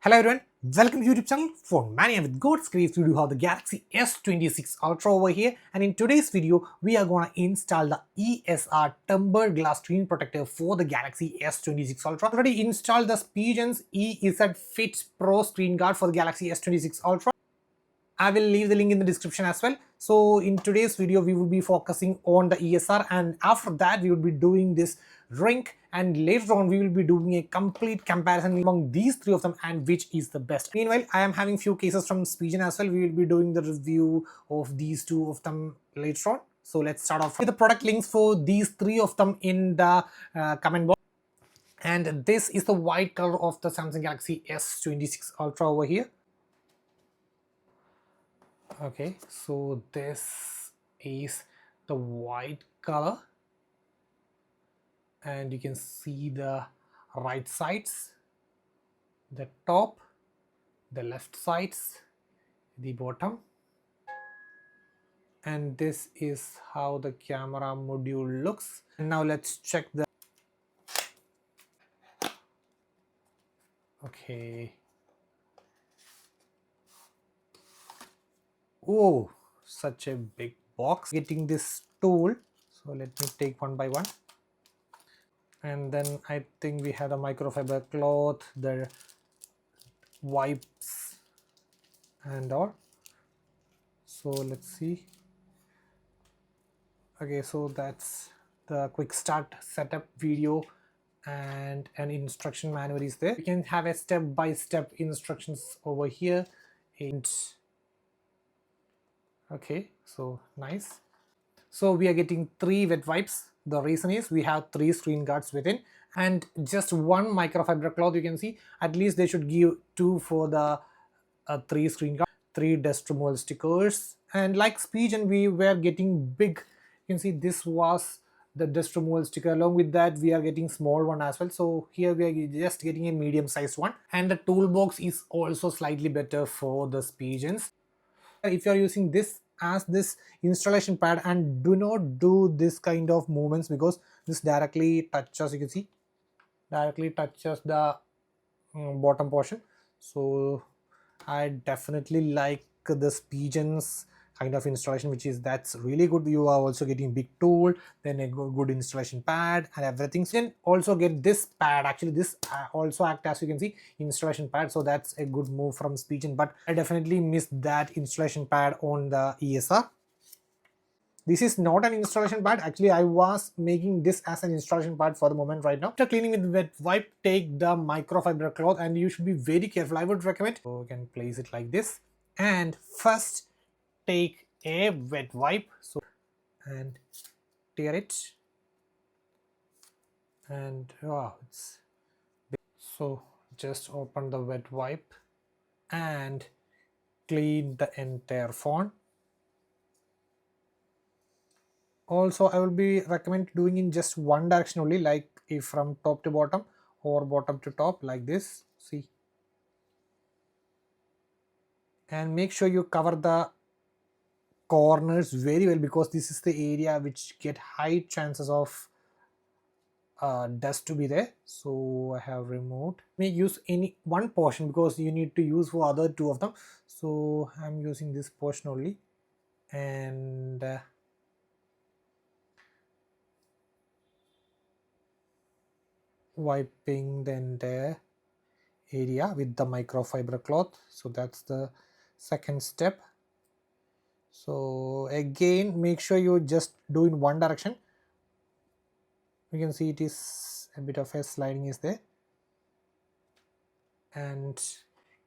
Hello everyone, welcome to YouTube channel for Mania with God's Grace. We do have the Galaxy S26 Ultra over here, and in today's video we are going to install the ESR tempered glass screen protector for the Galaxy S26 Ultra. Already installed the Spigen's ESR Fit Pro screen guard for the Galaxy S26 Ultra. I will leave the link in the description as well. So in today's video we will be focusing on the ESR, and after that we will be doing this ring, and later on we will be doing a complete comparison among these three of them and which is the best. Meanwhile, I am having few cases from Spigen as well. We will be doing the review of these two of them later on. So let's start off with the product links for these three of them in the comment box. And this is the white color of the Samsung Galaxy S26 Ultra over here. Okay, so this is the white color, and you can see the right sides, the top, the left sides, the bottom, and this is how the camera module looks. And now let's check the oh, such a big box. Getting this tool, so let me take one by one. And then I think we have the microfiber cloth, the wipes and all. So let's see. Okay, so that's the quick start setup video, and an instruction manual is there. You can have a step-by-step instructions over here. And okay, so nice. So we are getting 3 wet wipes. The reason is we have 3 screen guards within and just 1 microfiber cloth. You can see at least they should give 2 for the 3 screen guards, 3 dust removal stickers, and like Spigen we were getting big. You can see this was the dust removal sticker. Along with that we are getting small one as well. So here we are just getting a medium sized one, and the toolbox is also slightly better for the Spigens. If you are using this as this installation pad, and do not do this kind of movements because this directly touches, you can see directly touches the bottom portion. So I definitely like the Spigen's kind of installation, which is that's really good. You are also getting big tool, then a good installation pad and everything. So you can also get this pad. Actually this also act as, you can see, installation pad, so that's a good move from Spigen, but I definitely missed that installation pad on the ESR. This is not an installation pad. Actually I was making this as an installation pad for the moment right now. After cleaning with wet wipe, take the microfiber cloth, and you should be very careful. I would recommend, so you can place it like this, and first take a wet wipe, so and tear it, and it's big. So just open the wet wipe and clean the entire phone. Also I will be recommend doing in just one direction only, like if from top to bottom or bottom to top, like this. See, and make sure you cover the corners very well because this is the area which get high chances of dust to be there. So I have removed. May use any one portion because you need to use for other 2 of them. So I'm using this portion only, and wiping the entire area with the microfiber cloth. So that's the second step. So again, make sure you just do in one direction. You can see it is a bit of a sliding is there, and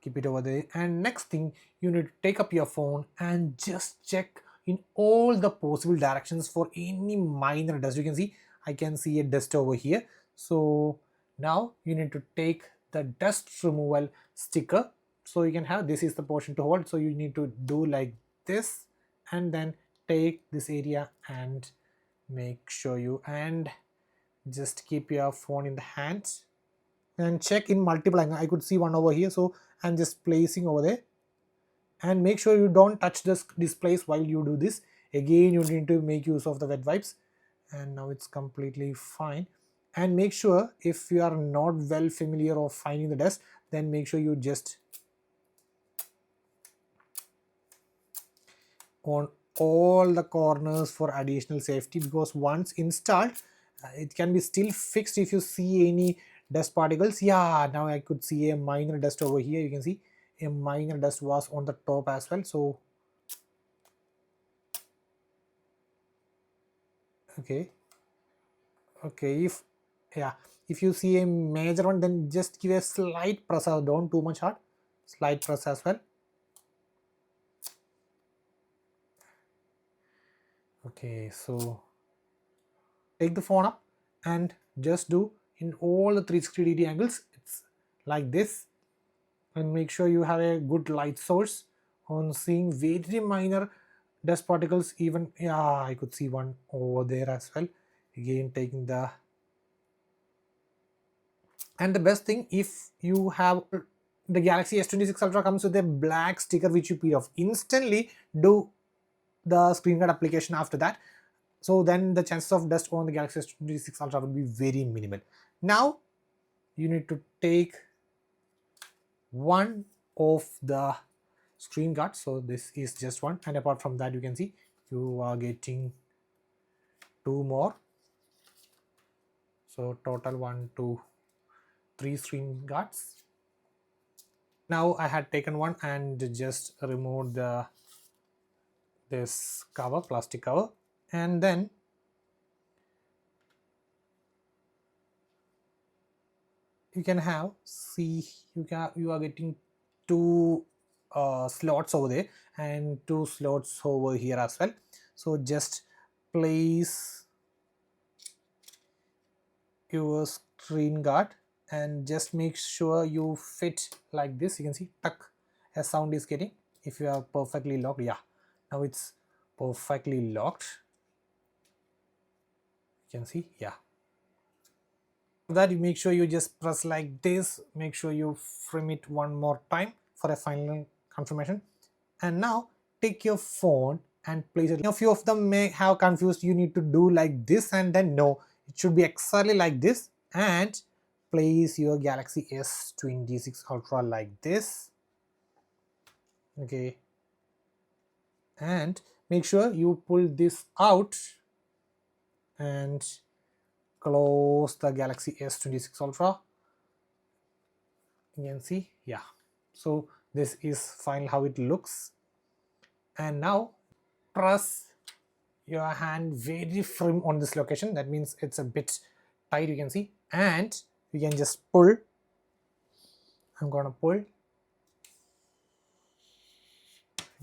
keep it over there. And next thing, you need to take up your phone and just check in all the possible directions for any minor dust. You can see I can see a dust over here. So now you need to take the dust removal sticker. So you can have, this is the portion to hold, so you need to do like this, and then take this area and make sure you, and just keep your phone in the hands and check in multiple angles. I could see one over here, so I'm just placing over there, and make sure you don't touch this place while you do this. Again you need to make use of the wet wipes, and now it's completely fine. And make sure, if you are not well familiar of finding the dust, then make sure you just on all the corners for additional safety, because once installed it can be still fixed if you see any dust particles. Yeah, now I could see a minor dust over here. You can see a minor dust was on the top as well. So okay, if yeah, if you see a major one, then just give a slight press, don't too much hard, slight press as well. Okay, so take the phone up and just do in all the 360 angles. It's like this, and make sure you have a good light source on seeing very minor dust particles. Even yeah, I could see one over there as well. Again taking the, and the best thing, if you have the Galaxy S26 Ultra comes with a black sticker which you peel off instantly, do the Screengaurd application after that. So then the chances of dust on the Galaxy S26 Ultra will be very minimal. Now you need to take one of the Screengaurd. So this is just one, and apart from that you can see you are getting two more. So total 1, 2, 3 Screengaurds. Now I had taken one and just removed this cover, plastic cover, and then you can have, see, you are getting two slots over there and two slots over here as well. So just place your Screengaurd and just make sure you fit like this. You can see tuck, a sound is getting if you are perfectly locked. Yeah, now it's perfectly locked. You can see, yeah. That you make sure you just press like this, make sure you frame it one more time for a final confirmation. And now take your phone and place it. A few of them may have confused, you need to do like this, and then no, it should be exactly like this, and place your Galaxy S26 Ultra like this. Okay, and make sure you pull this out and close the Galaxy S26 Ultra. You can see, yeah. So this is final how it looks. And now press your hand very firm on this location. That means it's a bit tight, you can see, and you can just pull. I'm gonna pull.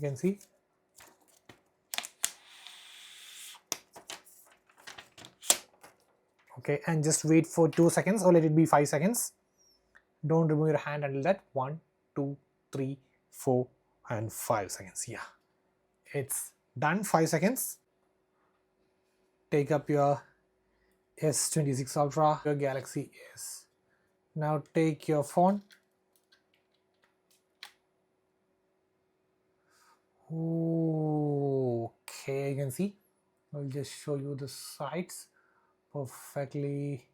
You can see. Okay, and just wait for 2 seconds, or let it be 5 seconds. Don't remove your hand until that. 1, 2, 3, 4, and 5 seconds. Yeah, it's done. 5 seconds. Take up your S26 Ultra, your Galaxy S. Now take your phone. Okay, you can see. I'll just show you the sides. Perfectly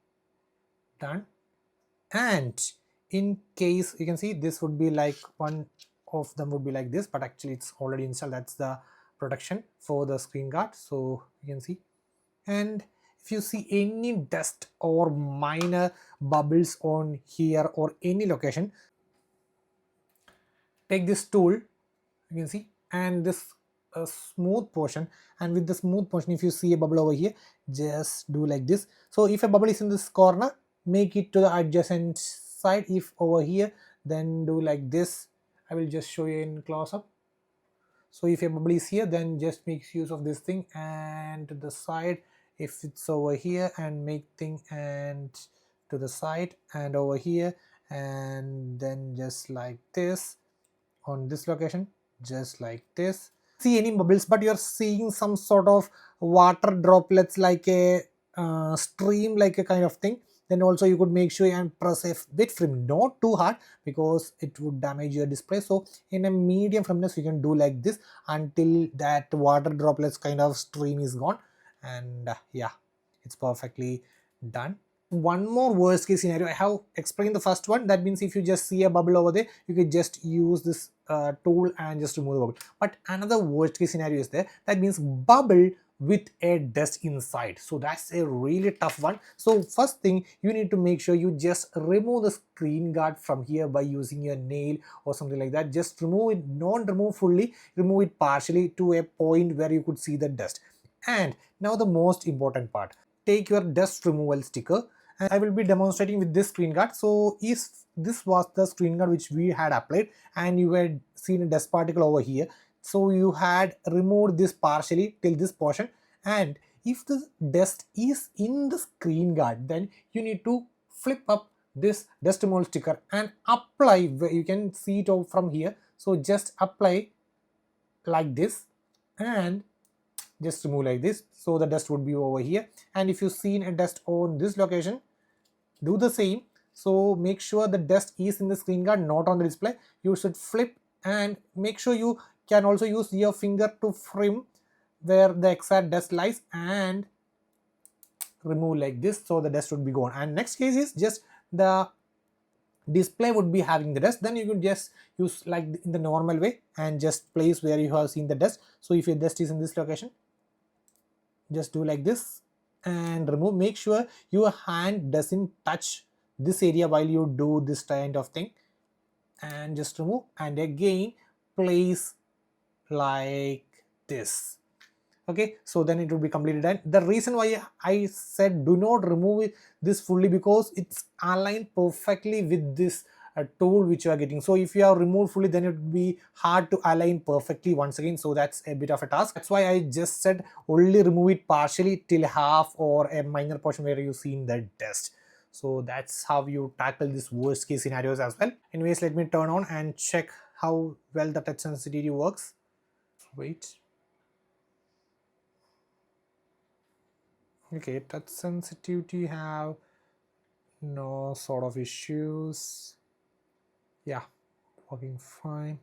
done. And in case, you can see this would be like one of them would be like this, but actually it's already installed. That's the protection for the Screengaurd. So you can see. And if you see any dust or minor bubbles on here or any location, take this tool, you can see, and this smooth portion, and with the smooth portion, if you see a bubble over here, just do like this. So if a bubble is in this corner, make it to the adjacent side. If over here, then do like this. I will just show you in close up. So if a bubble is here, then just make use of this thing, and to the side if it's over here, and make thing and to the side and over here, and then just like this on this location, just like this. See any bubbles, but you're seeing some sort of water droplets like a stream, like a kind of thing, then also you could make sure and press a bit firm, not too hard because it would damage your display. So in a medium firmness you can do like this until that water droplets kind of stream is gone, and yeah, it's perfectly done. one more worst case scenario. I have explained the first one. That means if you just see a bubble over there, you could just use this tool and just remove the bubble. But another worst case scenario is there. That means bubble with a dust inside. So that's a really tough one. So first thing, you need to make sure you just remove the screen guard from here by using your nail or something like that. Just remove it, don't remove fully, remove it partially to a point where you could see the dust. And now the most important part, take your dust removal sticker, and I will be demonstrating with this screen guard. So if this was the screen guard which we had applied and you had seen a dust particle over here, so you had removed this partially till this portion, and if the dust is in the screen guard, then you need to flip up this dust removal sticker and apply. You can see it from here, so just apply like this and just remove like this, so the dust would be over here. And if you seen a dust on this location, do the same. So make sure the dust is in the screen guard, not on the display. You should flip and make sure you can also use your finger to trim where the exact dust lies and remove like this, so the dust would be gone. And next case is just the display would be having the dust, then you could just use like in the normal way and just place where you have seen the dust. So if your dust is in this location, just do like this and remove. Make sure your hand doesn't touch this area while you do this kind of thing, and just remove and again place like this. Okay, so then it will be completely done. The reason why I said do not remove this fully, because it's aligned perfectly with this tool which you are getting. So if you have removed fully, then it would be hard to align perfectly once again. So that's a bit of a task. That's why I just said only remove it partially till half or a minor portion where you seen the dust. So that's how you tackle this worst case scenarios as well. Anyways, let me turn on and check how well the touch sensitivity works. Wait. Okay, touch sensitivity have no sort of issues. Yeah, working fine.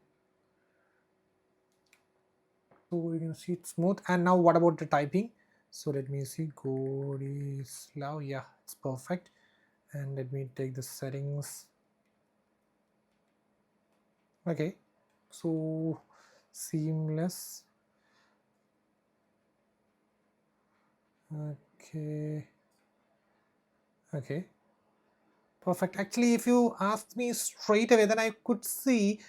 So you can see it's smooth. And now what about the typing? So let me see, Gord is loud. Yeah, it's perfect. And let me take the settings. Okay, so seamless. Okay, perfect. Actually, if you asked me straight away, then I could see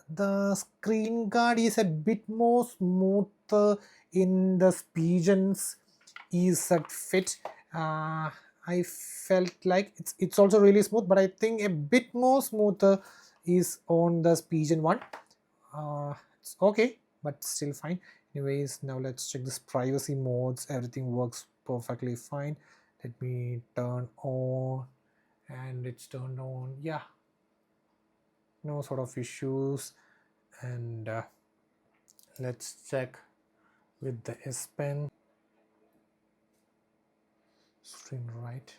the screen guard is a bit more smooth in the pigeons is at fit. I felt like it's also really smooth, but I think a bit more smoother is on the pigeon one. It's okay, but still fine. Anyways, now let's check this privacy modes. Everything works perfectly fine. Let me turn on, and it's turned on. Yeah, no sort of issues. And let's check with the S Pen. Screen right.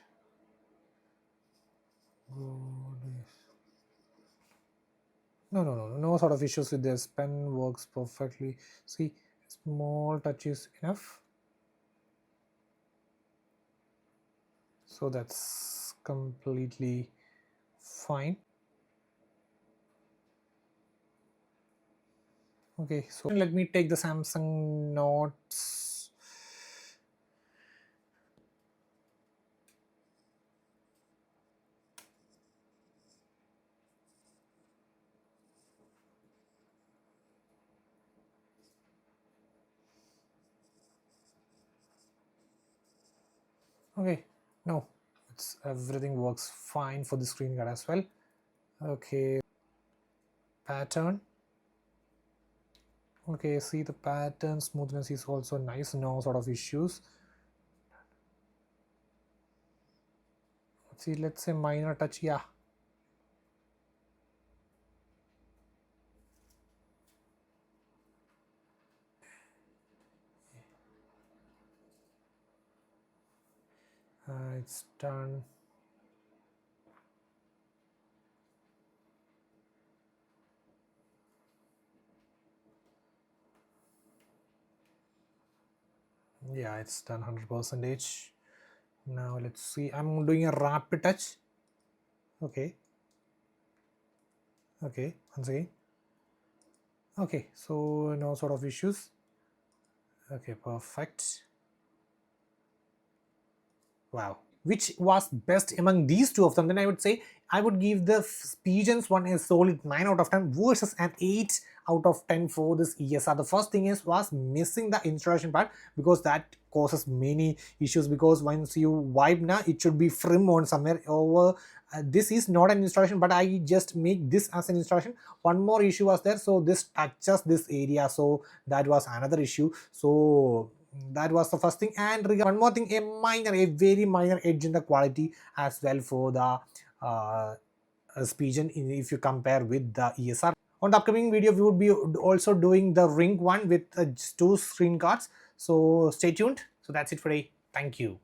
No sort of issues with this. Pen works perfectly. See, small touch is enough. So that's completely fine. Okay, so let me take the Samsung Notes. Okay, no, it's everything works fine for the screen guard as well. Okay, pattern. Okay, see the pattern smoothness is also nice, no sort of issues. See, let's say minor touch. Yeah, it's done. Yeah, it's done 100%. Now let's see, I'm doing a rapid touch. Okay, okay, once again. Okay, so no sort of issues. Okay, perfect. Wow. Which was best among these two of them? Then I would say I would give the Pigeons one a solid 9 out of 10 versus an 8 out of 10 for this ESR. The first thing is was missing the installation part, because that causes many issues, because once you wipe now it should be firm on somewhere over. This is not an installation, but I just make this as an installation. One more issue was there, so this touches this area, so that was another issue. So that was the first thing. And one more thing, a very minor edge in the quality as well for the Pigeon if you compare with the ESR. On the upcoming video we would be also doing the ring one with 2 screen cards, so stay tuned. So that's it for today. Thank you.